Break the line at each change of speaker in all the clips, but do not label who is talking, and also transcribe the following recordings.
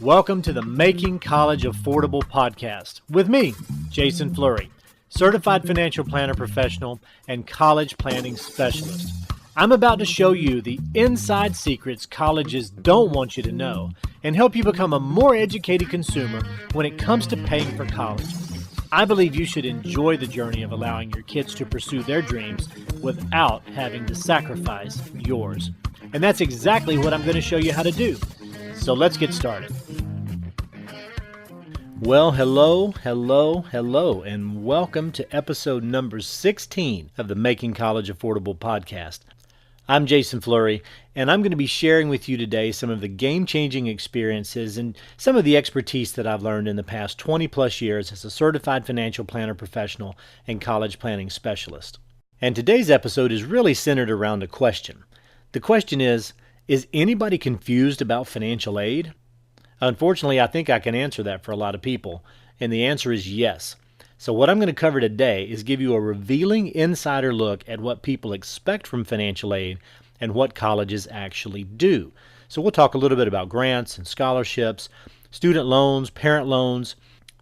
Welcome to the Making College Affordable podcast with me, Jason Fleury, certified financial planner professional and college planning specialist. I'm about to show you the inside secrets colleges don't want you to know and help you become a more educated consumer when it comes to paying for college. I believe you should enjoy the journey of allowing your kids to pursue their dreams without having to sacrifice yours. And that's exactly what I'm going to show you how to do. So let's get started. Well, hello, and welcome to episode number 16 of the Making College Affordable podcast. I'm Jason Fleury, and I'm going to be sharing with you today some of the game-changing experiences and some of the expertise that I've learned in the past 20 plus years as a certified financial planner professional and college planning specialist. And today's episode is really centered around a question. The question is anybody confused about financial aid? Unfortunately, I think I can answer that for a lot of people, and the answer is yes. So what I'm going to cover today is give you a revealing insider look at what people expect from financial aid and what colleges actually do. So we'll talk a little bit about grants and scholarships, student loans, parent loans,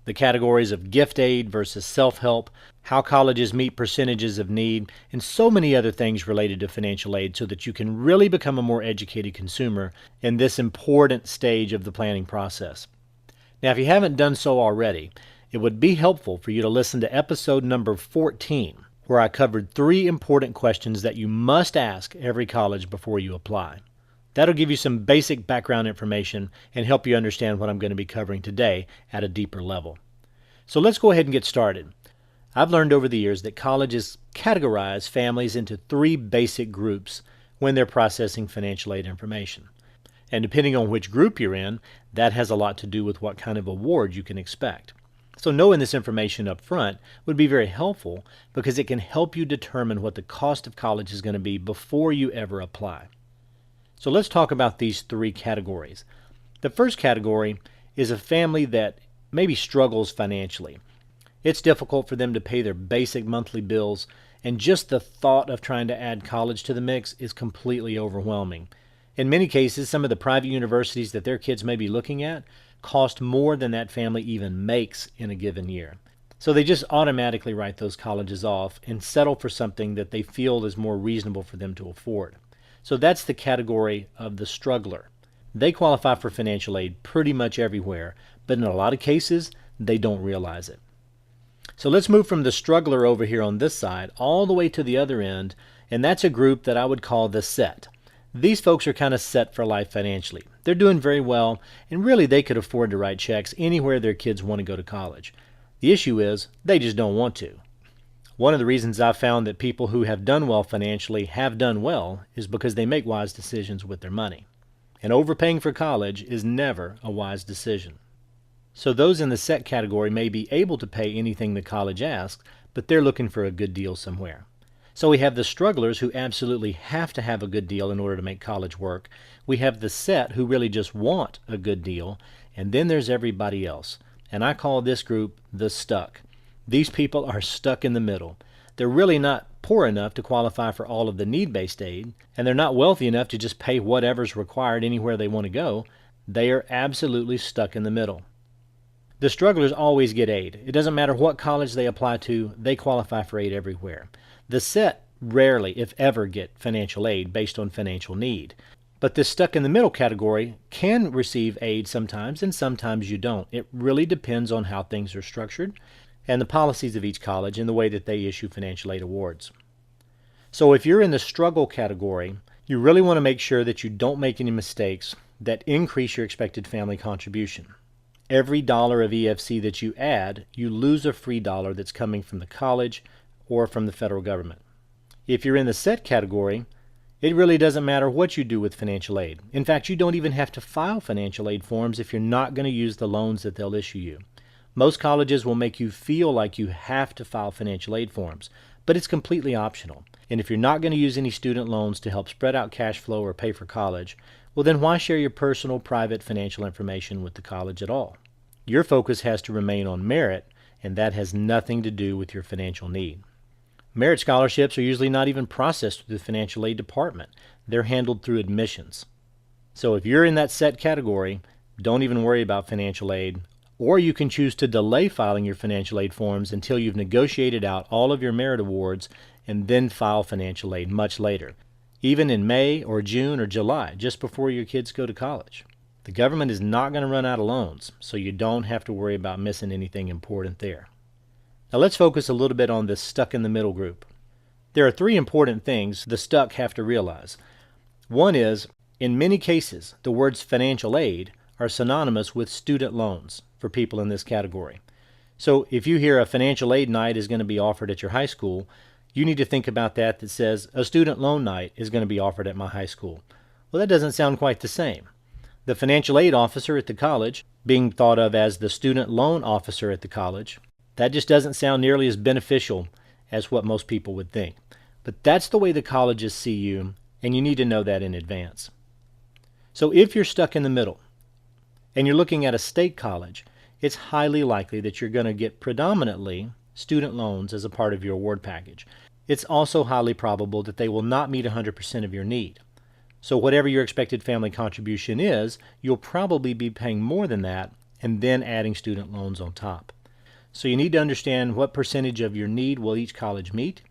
the categories of gift aid versus self-help, how colleges meet percentages of need, and so many other things related to financial aid so that you can really become a more educated consumer in this important stage of the planning process. Now, if you haven't done so already, it would be helpful for you to listen to episode number 14, where I covered 3 important questions that you must ask every college before you apply. That'll give you some basic background information and help you understand what I'm going to be covering today at a deeper level. So let's go ahead and get started. I've learned over the years that colleges categorize families into 3 basic groups when they're processing financial aid information. And depending on which group you're in, that has a lot to do with what kind of award you can expect. So knowing this information up front would be very helpful because it can help you determine what the cost of college is going to be before you ever apply. So let's talk about these 3 categories. The first category is a family that maybe struggles financially. It's difficult for them to pay their basic monthly bills, and just the thought of trying to add college to the mix is completely overwhelming. In many cases, some of the private universities that their kids may be looking at cost more than that family even makes in a given year. So they just automatically write those colleges off and settle for something that they feel is more reasonable for them to afford. So that's the category of the struggler. They qualify for financial aid pretty much everywhere, but in a lot of cases, they don't realize it. So let's move from the struggler over here on this side all the way to the other end, and that's a group that I would call the set. These folks are kind of set for life financially. They're doing very well, and really they could afford to write checks anywhere their kids want to go to college. The issue is they just don't want to. One of the reasons I've found that people who have done well financially have done well is because they make wise decisions with their money. And overpaying for college is never a wise decision. So those in the set category may be able to pay anything the college asks, but they're looking for a good deal somewhere. So we have the strugglers who absolutely have to have a good deal in order to make college work. We have the set who really just want a good deal. And then there's everybody else. And I call this group the stuck. These people are stuck in the middle. They're really not poor enough to qualify for all of the need-based aid, and they're not wealthy enough to just pay whatever's required anywhere they want to go. They are absolutely stuck in the middle. The strugglers always get aid. It doesn't matter what college they apply to, they qualify for aid everywhere. The set rarely, if ever, get financial aid based on financial need. But this stuck in the middle category can receive aid sometimes, and sometimes you don't. It really depends on how things are structured and the policies of each college and the way that they issue financial aid awards. So if you're in the struggle category, you really want to make sure that you don't make any mistakes that increase your expected family contribution. Every dollar of EFC that you add, you lose a free dollar that's coming from the college or from the federal government. If you're in the set category, it really doesn't matter what you do with financial aid. In fact, you don't even have to file financial aid forms if you're not going to use the loans that they'll issue you. Most colleges will make you feel like you have to file financial aid forms, but it's completely optional. And if you're not going to use any student loans to help spread out cash flow or pay for college, well then why share your personal, private financial information with the college at all? Your focus has to remain on merit, and that has nothing to do with your financial need. Merit scholarships are usually not even processed through the financial aid department. They're handled through admissions. So if you're in that set category, don't even worry about financial aid, or you can choose to delay filing your financial aid forms until you've negotiated out all of your merit awards and then file financial aid much later, even in May or June or July, just before your kids go to college. The government is not going to run out of loans, so you don't have to worry about missing anything important there. Now let's focus a little bit on this stuck in the middle group. There are three important things the stuck have to realize. One is, in many cases, the words financial aid are synonymous with student loans for people in this category. So if you hear a financial aid night is going to be offered at your high school, you need to think about that says a student loan night is going to be offered at my high school. Well, that doesn't sound quite the same. The financial aid officer at the college, being thought of as the student loan officer at the college, that just doesn't sound nearly as beneficial as what most people would think. But that's the way the colleges see you, and you need to know that in advance. So if you're stuck in the middle, and you're looking at a state college, it's highly likely that you're going to get predominantly student loans as a part of your award package. It's also highly probable that they will not meet 100% of your need. So whatever your expected family contribution is, you'll probably be paying more than that and then adding student loans on top. So you need to understand what percentage of your need will each college meet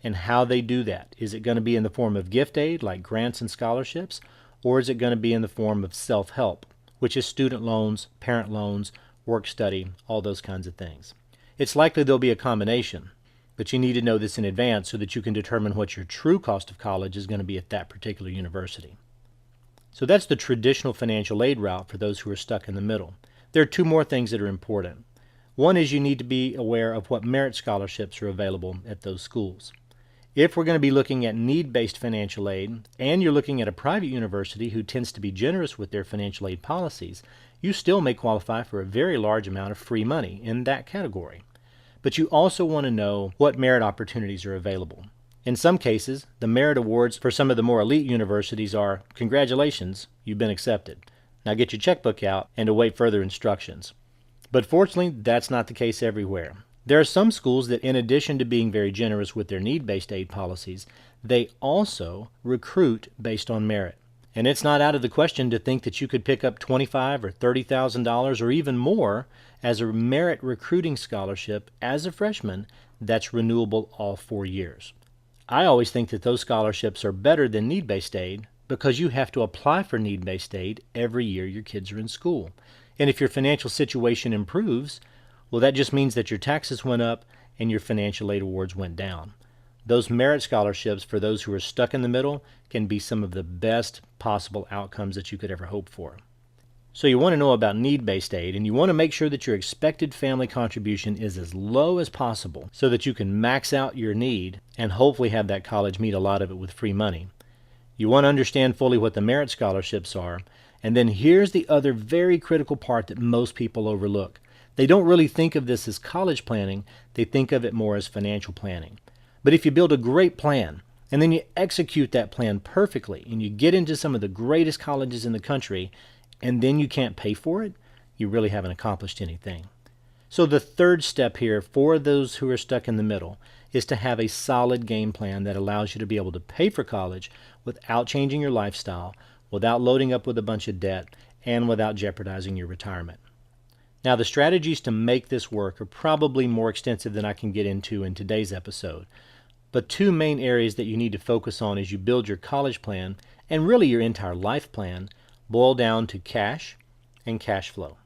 and how they do that. Is it going to be in the form of gift aid like grants and scholarships, or is it going to be in the form of self-help, which is student loans, parent loans, work study, all those kinds of things? It's likely there'll be a combination, but you need to know this in advance so that you can determine what your true cost of college is going to be at that particular university. So that's the traditional financial aid route for those who are stuck in the middle. There are two more things that are important. One is you need to be aware of what merit scholarships are available at those schools. If we're going to be looking at need-based financial aid, and you're looking at a private university who tends to be generous with their financial aid policies, you still may qualify for a very large amount of free money in that category. But you also want to know what merit opportunities are available. In some cases, the merit awards for some of the more elite universities are, congratulations, you've been accepted. Now get your checkbook out and await further instructions. But fortunately, that's not the case everywhere. There are some schools that, in addition to being very generous with their need-based aid policies, they also recruit based on merit. And it's not out of the question to think that you could pick up $25,000 or $30,000 or even more as a merit recruiting scholarship as a freshman that's renewable all 4 years. I always think that those scholarships are better than need-based aid because you have to apply for need-based aid every year your kids are in school. And if your financial situation improves, well, that just means that your taxes went up and your financial aid awards went down. Those merit scholarships for those who are stuck in the middle can be some of the best possible outcomes that you could ever hope for. So you want to know about need-based aid, and you want to make sure that your expected family contribution is as low as possible so that you can max out your need and hopefully have that college meet a lot of it with free money. You want to understand fully what the merit scholarships are, and then here's the other very critical part that most people overlook. They don't really think of this as college planning, they think of it more as financial planning. But if you build a great plan, and then you execute that plan perfectly, and you get into some of the greatest colleges in the country, and then you can't pay for it, you really haven't accomplished anything. So the third step here for those who are stuck in the middle is to have a solid game plan that allows you to be able to pay for college without changing your lifestyle, without loading up with a bunch of debt, and without jeopardizing your retirement. Now, the strategies to make this work are probably more extensive than I can get into in today's episode, but two main areas that you need to focus on as you build your college plan, and really your entire life plan, boil down to cash and cash flow.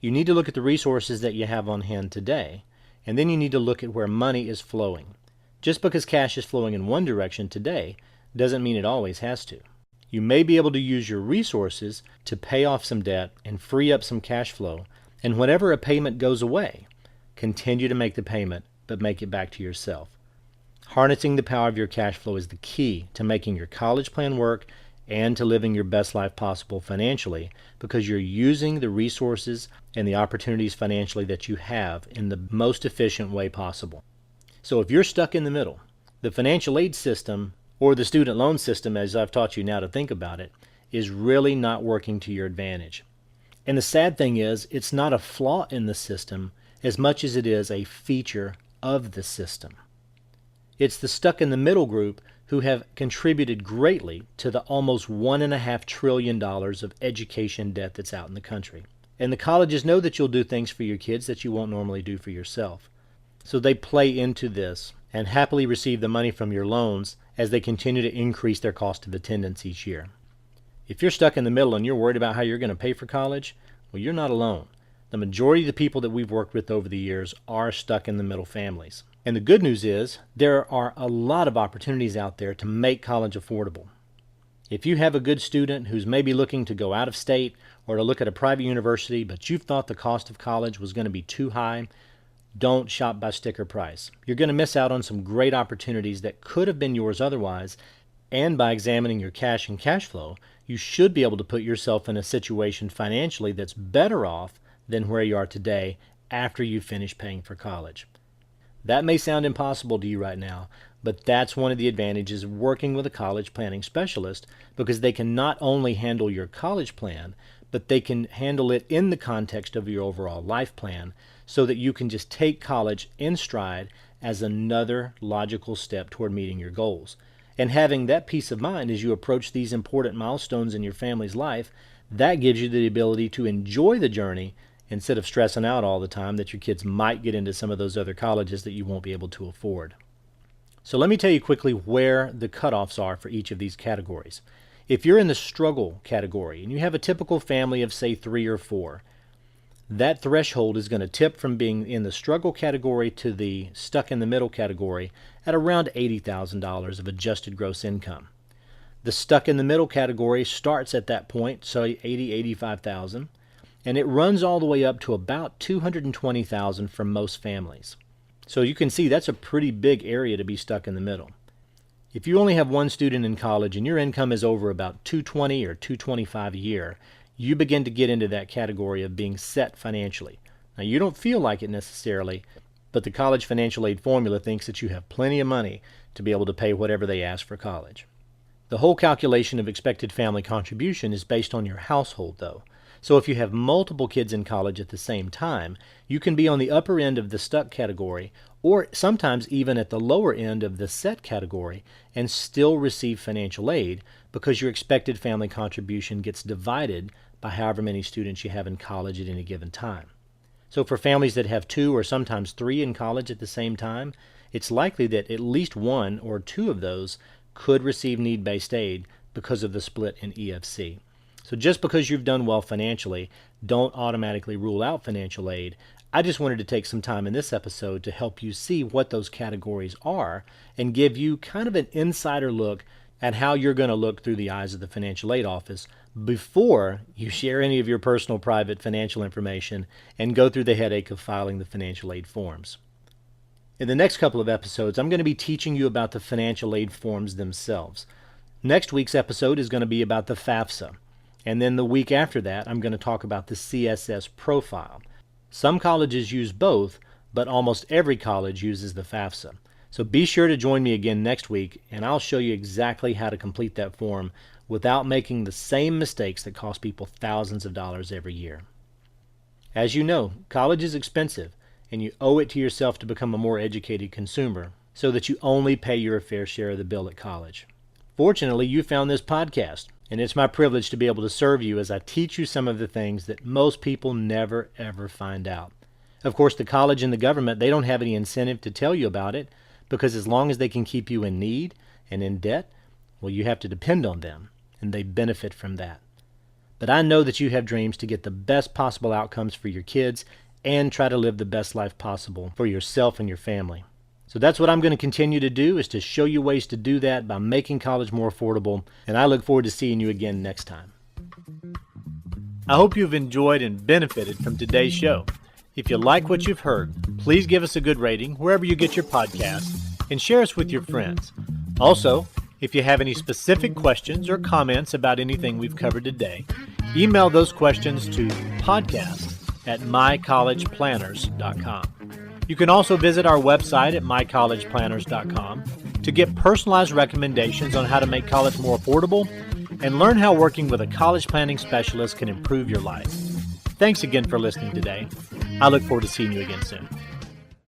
You need to look at the resources that you have on hand today, and then you need to look at where money is flowing. Just because cash is flowing in one direction today doesn't mean it always has to. You may be able to use your resources to pay off some debt and free up some cash flow, and whenever a payment goes away, continue to make the payment, but make it back to yourself. Harnessing the power of your cash flow is the key to making your college plan work and to living your best life possible financially, because you're using the resources and the opportunities financially that you have in the most efficient way possible. So if you're stuck in the middle, the financial aid system, or the student loan system as I've taught you now to think about it, is really not working to your advantage. And the sad thing is, it's not a flaw in the system as much as it is a feature of the system. It's the stuck in the middle group who have contributed greatly to the almost $1.5 trillion of education debt that's out in the country. And the colleges know that you'll do things for your kids that you won't normally do for yourself. So they play into this and happily receive the money from your loans as they continue to increase their cost of attendance each year. If you're stuck in the middle and you're worried about how you're going to pay for college, well, you're not alone. The majority of the people that we've worked with over the years are stuck in the middle families. And the good news is there are a lot of opportunities out there to make college affordable. If you have a good student who's maybe looking to go out of state or to look at a private university, but you thought the cost of college was going to be too high, don't shop by sticker price. You're going to miss out on some great opportunities that could have been yours otherwise, and by examining your cash and cash flow, you should be able to put yourself in a situation financially that's better off than where you are today after you finish paying for college. That may sound impossible to you right now, but that's one of the advantages of working with a college planning specialist, because they can not only handle your college plan, but they can handle it in the context of your overall life plan, so that you can just take college in stride as another logical step toward meeting your goals. And having that peace of mind as you approach these important milestones in your family's life, that gives you the ability to enjoy the journey instead of stressing out all the time that your kids might get into some of those other colleges that you won't be able to afford. So let me tell you quickly where the cutoffs are for each of these categories. If you're in the struggle category and you have a typical family of, say, 3 or 4, that threshold is going to tip from being in the struggle category to the stuck in the middle category at around $80,000 of adjusted gross income. The stuck in the middle category starts at that point, so $85,000, and it runs all the way up to about $220,000 for most families. So you can see that's a pretty big area to be stuck in the middle. If you only have one student in college and your income is over about $220,000 or $225,000 a year, you begin to get into that category of being set financially. Now, you don't feel like it necessarily, but the college financial aid formula thinks that you have plenty of money to be able to pay whatever they ask for college. The whole calculation of expected family contribution is based on your household, though. So if you have multiple kids in college at the same time, you can be on the upper end of the stuck category, or sometimes even at the lower end of the set category, and still receive financial aid because your expected family contribution gets divided by however many students you have in college at any given time. So for families that have 2 or sometimes 3 in college at the same time, it's likely that at least 1 or 2 of those could receive need-based aid because of the split in EFC. So just because you've done well financially, don't automatically rule out financial aid. I just wanted to take some time in this episode to help you see what those categories are and give you kind of an insider look at how you're going to look through the eyes of the financial aid office before you share any of your personal private financial information and go through the headache of filing the financial aid forms. In the next couple of episodes, I'm going to be teaching you about the financial aid forms themselves. Next week's episode is going to be about the FAFSA. And then the week after that, I'm going to talk about the CSS profile. Some colleges use both, but almost every college uses the FAFSA. So be sure to join me again next week, and I'll show you exactly how to complete that form without making the same mistakes that cost people thousands of dollars every year. As you know, college is expensive, and you owe it to yourself to become a more educated consumer so that you only pay your fair share of the bill at college. Fortunately, you found this podcast, and it's my privilege to be able to serve you as I teach you some of the things that most people never, ever find out. Of course, the college and the government, they don't have any incentive to tell you about it, because as long as they can keep you in need and in debt, well, you have to depend on them, and they benefit from that. But I know that you have dreams to get the best possible outcomes for your kids and try to live the best life possible for yourself and your family. So that's what I'm going to continue to do, is to show you ways to do that by making college more affordable, and I look forward to seeing you again next time. I hope you've enjoyed and benefited from today's show. If you like what you've heard, please give us a good rating wherever you get your podcasts and share us with your friends. Also, if you have any specific questions or comments about anything we've covered today, email those questions to podcast@mycollegeplanners.com. You can also visit our website at mycollegeplanners.com to get personalized recommendations on how to make college more affordable and learn how working with a college planning specialist can improve your life. Thanks again for listening today. I look forward to seeing you again soon.